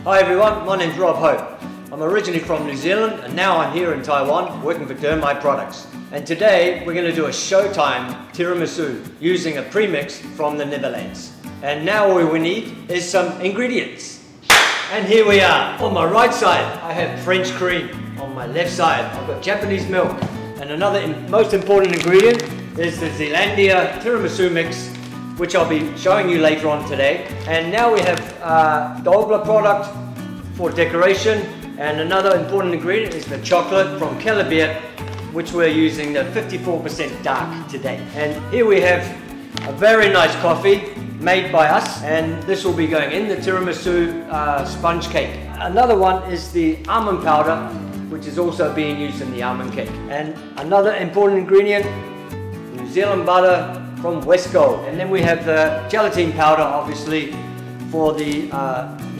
Hi everyone, my name's Rob Hope. I'm originally from New Zealand and now I'm here in Taiwan working for Dermite Products. And today we're going to do a Show Time Tiramisu using a premix from the Netherlands. And now all we need is some ingredients. And here we are. On my right side I have French cream. On my left side I've got Japanese milk. And another most important ingredient is the Zeelandia Tiramisu mix, which I'll be showing you later on today. And now we have Dobler product for decoration, and another important ingredient is the chocolate from Elle&Vire, which we're using the 54% dark today. And here we have a very nice coffee made by us, and this will be going in the tiramisu sponge cake. Another one is the almond powder, which is also being used in the almond cake. And another important ingredient, New Zealand butter from Westgold. And then we have the gelatin powder, obviously, for the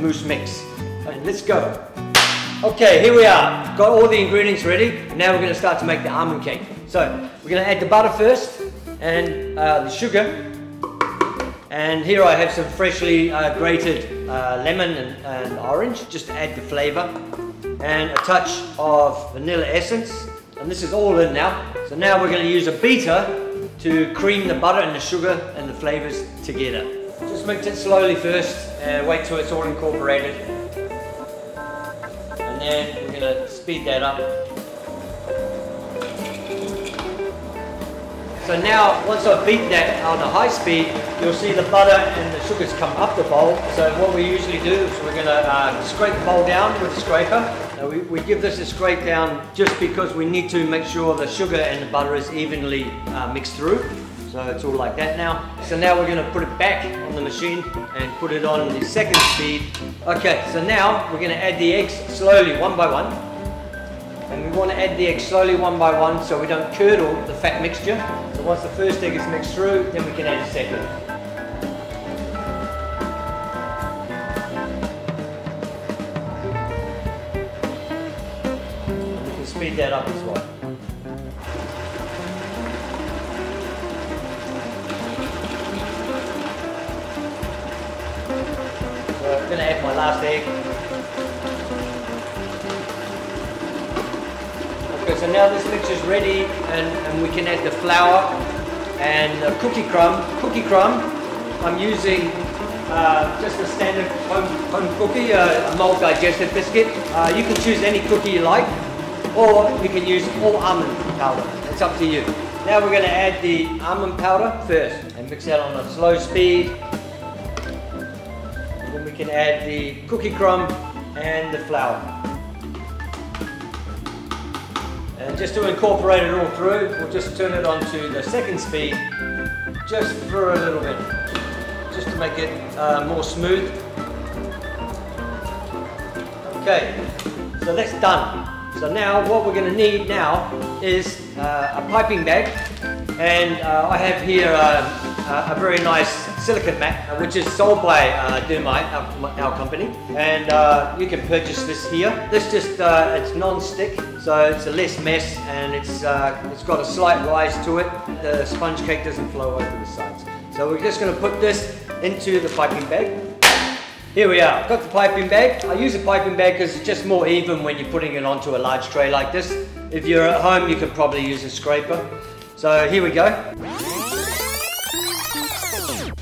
mousse mix. And let's go. Okay, here we are. Got all the ingredients ready. Now we're going to start to make the almond cake. So we're going to add the butter first and the sugar. And here I have some freshly grated lemon and orange, just to add the flavor. And a touch of vanilla essence. And this is all in now. So now we're going to use a beater to cream the butter and the sugar and the flavors together. Just mix it slowly first and wait till it's all incorporated. And then we're going to speed that up. So now, once I've beaten that on a high speed, you'll see the butter and the sugars come up the bowl. So what we usually do is we're going to scrape the bowl down with a scraper. Now we give this a scrape down just because we need to make sure the sugar and the butter is evenly mixed through. So it's all like that now. So now we're going to put it back on the machine and put it on the second speed. Okay, so now we're going to add the eggs slowly, one by one. And we want to add the eggs slowly, one by one, so we don't curdle the fat mixture. So once the first egg is mixed through, then we can add a second. And we can speed that up as well. So I'm going to add my last egg. Okay, so now this mixture is ready, and we can add the flour and the cookie crumb. Cookie crumb, I'm using just a standard home cookie, a mold digested biscuit. You can choose any cookie you like, or you can use all almond powder. It's up to you. Now we're going to add the almond powder first and mix that on a slow speed. And then we can add the cookie crumb and the flour. And just to incorporate it all through, we'll just turn it on to the second speed, just for a little bit, just to make it more smooth. Okay, so that's done. So now what we're going to need now is a piping bag, and I have here a very nice silicate mat, which is sold by Dermite, our company, and you can purchase this here. This just it's non-stick, so it's a less mess, and it's got a slight rise to it. The sponge cake doesn't flow over the sides. So we're just going to put this into the piping bag. Here we are. I've got the piping bag. I use a piping bag because it's just more even when you're putting it onto a large tray like this. If you're at home, you can probably use a scraper. So here we go.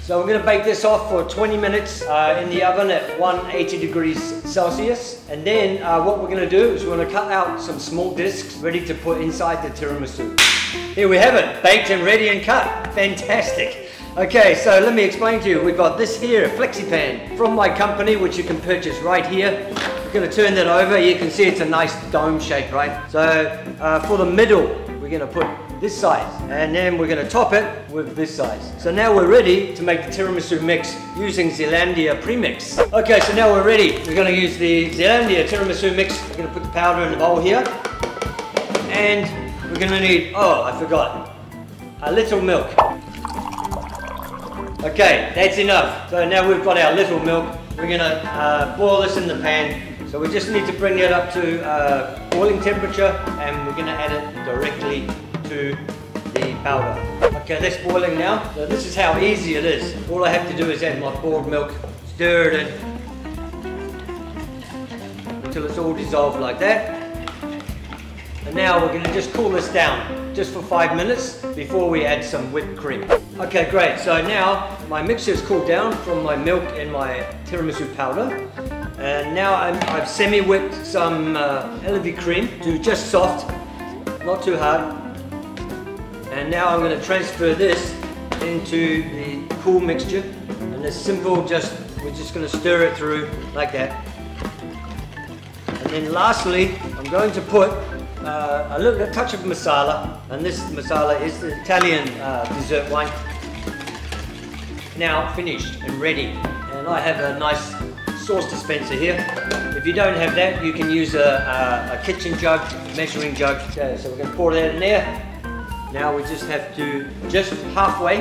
So we're going to bake this off for 20 minutes in the oven at 180 degrees Celsius. And then what we're going to do is we're going to cut out some small discs ready to put inside the tiramisu. Here we have it, baked and ready and cut. Fantastic. Okay, so let me explain to you. We've got this here, a FlexiPan from my company, which you can purchase right here. We're going to turn that over. You can see it's a nice dome shape, right? So for the middle, we're going to put this size, and then we're going to top it with this size. So now we're ready to make the tiramisu mix using Zeelandia premix. Okay, so now we're ready. We're going to use the Zeelandia tiramisu mix. We're going to put the powder in the bowl here, and we're going to need, oh, I forgot, a little milk. Okay, that's enough. So now we've got our little milk. We're going to boil this in the pan. So we just need to bring it up to boiling temperature, and we're going to add it directly to the powder. Okay, that's boiling now. So this is how easy it is. All I have to do is add my boiled milk, stir it in, until it's all dissolved like that. And now we're going to just cool this down just for 5 minutes before we add some whipped cream. Okay, great. So now my mixture is cooled down from my milk and my tiramisu powder. And now I've semi-whipped some Elle&Vire cream to just soft, not too hard. And now I'm going to transfer this into the cool mixture. And it's simple, we're just going to stir it through like that. And then lastly, I'm going to put a touch of masala. And this masala is the Italian dessert wine. Now finished and ready. And I have a nice sauce dispenser here. If you don't have that, you can use a kitchen jug, measuring jug. Okay, so we're going to pour that in there. Now we just have to, just halfway.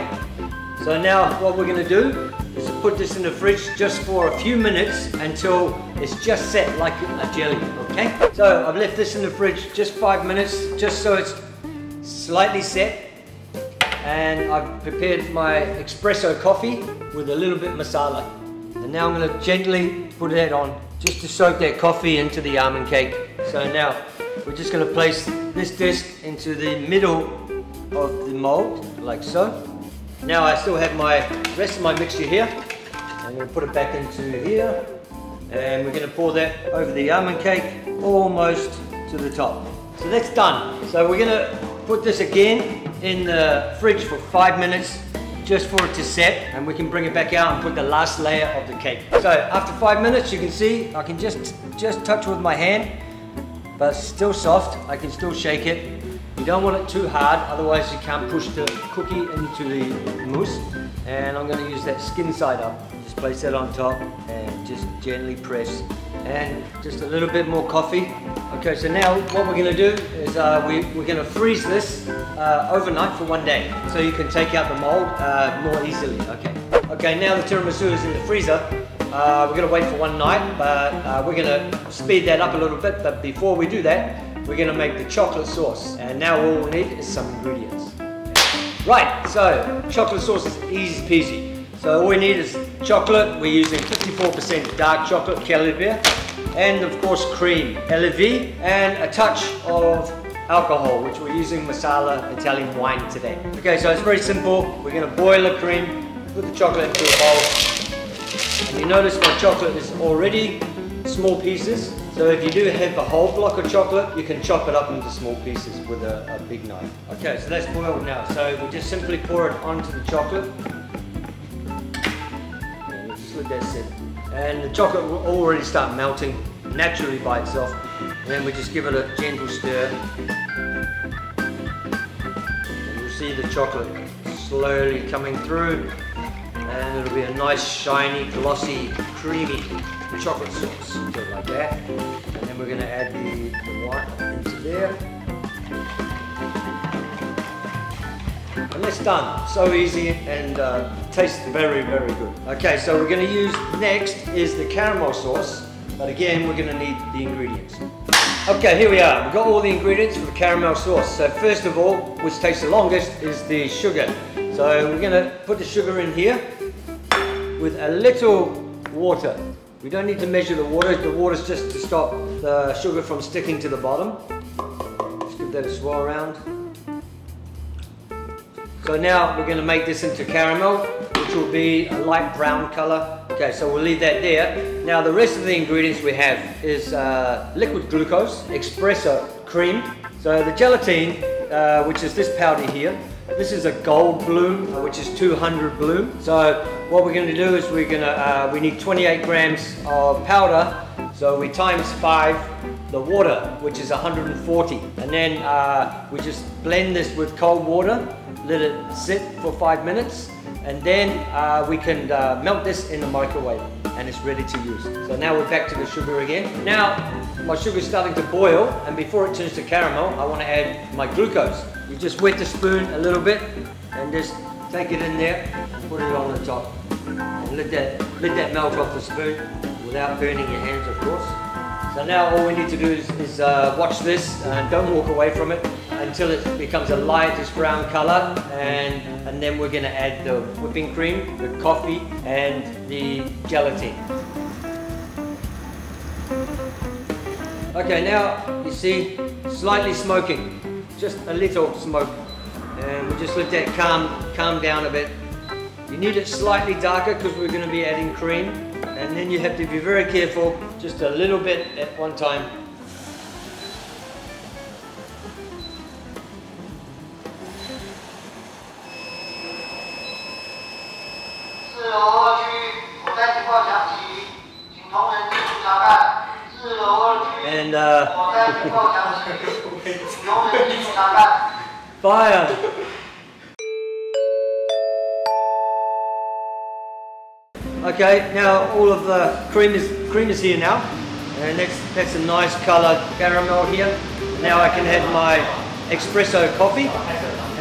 So now what we're going to do is put this in the fridge just for a few minutes until it's just set like a jelly, okay? So I've left this in the fridge just 5 minutes, just so it's slightly set. And I've prepared my espresso coffee with a little bit masala. And now I'm going to gently put that on just to soak that coffee into the almond cake. So now we're just going to place this disc into the middle of the mold, like so. Now I still have my rest of my mixture here. I'm going to put it back into here. And we're going to pour that over the almond cake almost to the top. So that's done. So we're going to put this again in the fridge for 5 minutes just for it to set, and we can bring it back out and put the last layer of the cake. So after 5 minutes, you can see I can just touch with my hand, but it's still soft. I can still shake it. You don't want it too hard, otherwise you can't push the cookie into the mousse. And I'm going to use that skin side up. Just place that on top and just gently press. And just a little bit more coffee. Okay, so now what we're going to do is we're going to freeze this overnight for 1 day, so you can take out the mold more easily. Okay, now the tiramisu is in the freezer. We're going to wait for 1 night, but we're going to speed that up a little bit. But before we do that, we're going to make the chocolate sauce. And now all we need is some ingredients. Right, so chocolate sauce is easy peasy. So all we need is chocolate. We're using 54% dark chocolate, Elle&Vire, and of course cream, Elle&Vire, and a touch of alcohol, which we're using masala Italian wine today. Okay, so it's very simple. We're going to boil the cream, put the chocolate into a bowl. And you notice my chocolate is already small pieces. So if you do have a whole block of chocolate, you can chop it up into small pieces with a big knife. Okay, so that's boiled now. So we just simply pour it onto the chocolate. And we'll just let that sit. And the chocolate will already start melting naturally by itself. And then we just give it a gentle stir. And you'll see the chocolate slowly coming through. And it'll be a nice, shiny, glossy, creamy chocolate sauce, so like that. And then we're going to add the wine into there. And that's done. So easy and tastes very, very good. Okay, so we're going to use next is the caramel sauce, but again we're going to need the ingredients. Okay, here we are. We've got all the ingredients for the caramel sauce. So first of all, which takes the longest, is the sugar. So we're going to put the sugar in here with a little water. We don't need to measure the water. The water's just to stop the sugar from sticking to the bottom. Just give that a swirl around. So now we're going to make this into caramel, which will be a light brown color. Okay, so we'll leave that there. Now the rest of the ingredients we have is liquid glucose, espresso, cream. So the gelatine, which is this powder here, this is a gold bloom, which is 200 bloom. So what we're going to do is we need 28 grams of powder. So we times 5 the water, which is 140. And then we just blend this with cold water, let it sit for 5 minutes. And then we can melt this in the microwave and it's ready to use. So now we're back to the sugar again. Now my sugar is starting to boil, and before it turns to caramel, I want to add my glucose. You just wet the spoon a little bit and just take it in there and put it on the top. And let that melt off the spoon without burning your hands, of course. So now all we need to do is watch this and don't walk away from it until it becomes a lightish brown color, and then we're going to add the whipping cream, the coffee and the gelatine. Okay, now you see slightly smoking, just a little smoke, and we just let that calm down a bit. You need it slightly darker because we're going to be adding cream, and then you have to be very careful, just a little bit at one time. And fire. Okay, now all of the cream is here now, and that's a nice coloured caramel here. Now I can add my espresso coffee,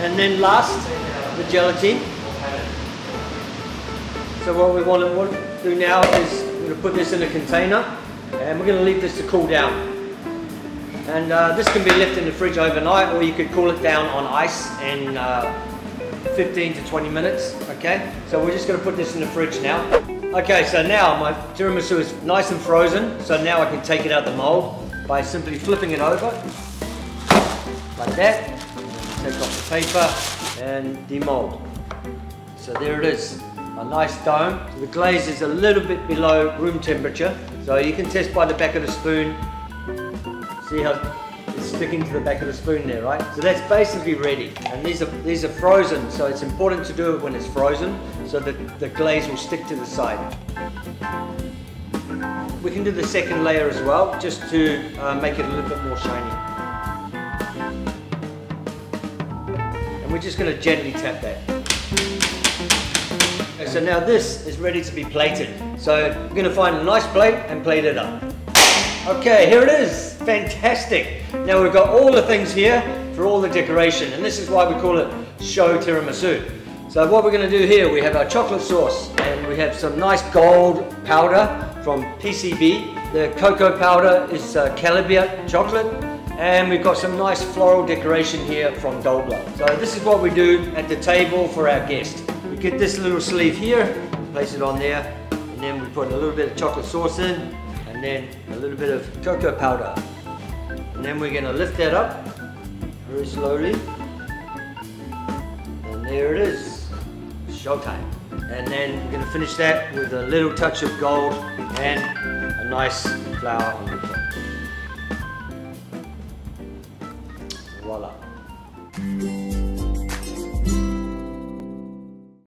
and then last the gelatin. So what we want to do now is we're going to put this in a container, and we're going to leave this to cool down. And this can be left in the fridge overnight, or you could cool it down on ice in 15 to 20 minutes. Okay, so we're just going to put this in the fridge now. Okay, so now my tiramisu is nice and frozen, so now I can take it out of the mold by simply flipping it over like that. Take off the paper and demold. So there it is, a nice dome. The glaze is a little bit below room temperature, so you can test by the back of the spoon. See how it's sticking to the back of the spoon there, right? So that's basically ready. And these are frozen, so it's important to do it when it's frozen, so that the glaze will stick to the side. We can do the second layer as well, just to make it a little bit more shiny. And we're just going to gently tap that. Okay, so now this is ready to be plated. So we're going to find a nice plate and plate it up. Okay, here it is. Fantastic. Now we've got all the things here for all the decoration, and this is why we call it Show Tiramisu. So what we're going to do here, we have our chocolate sauce, and we have some nice gold powder from PCB. The cocoa powder is Calabiat chocolate, and we've got some nice floral decoration here from Dobler. So this is what we do at the table for our guest. We get this little sleeve here, place it on there, and then we put a little bit of chocolate sauce in, and then a little bit of cocoa powder. And then we're going to lift that up very slowly. And there it is, showtime. And then we're going to finish that with a little touch of gold and a nice flower on the top.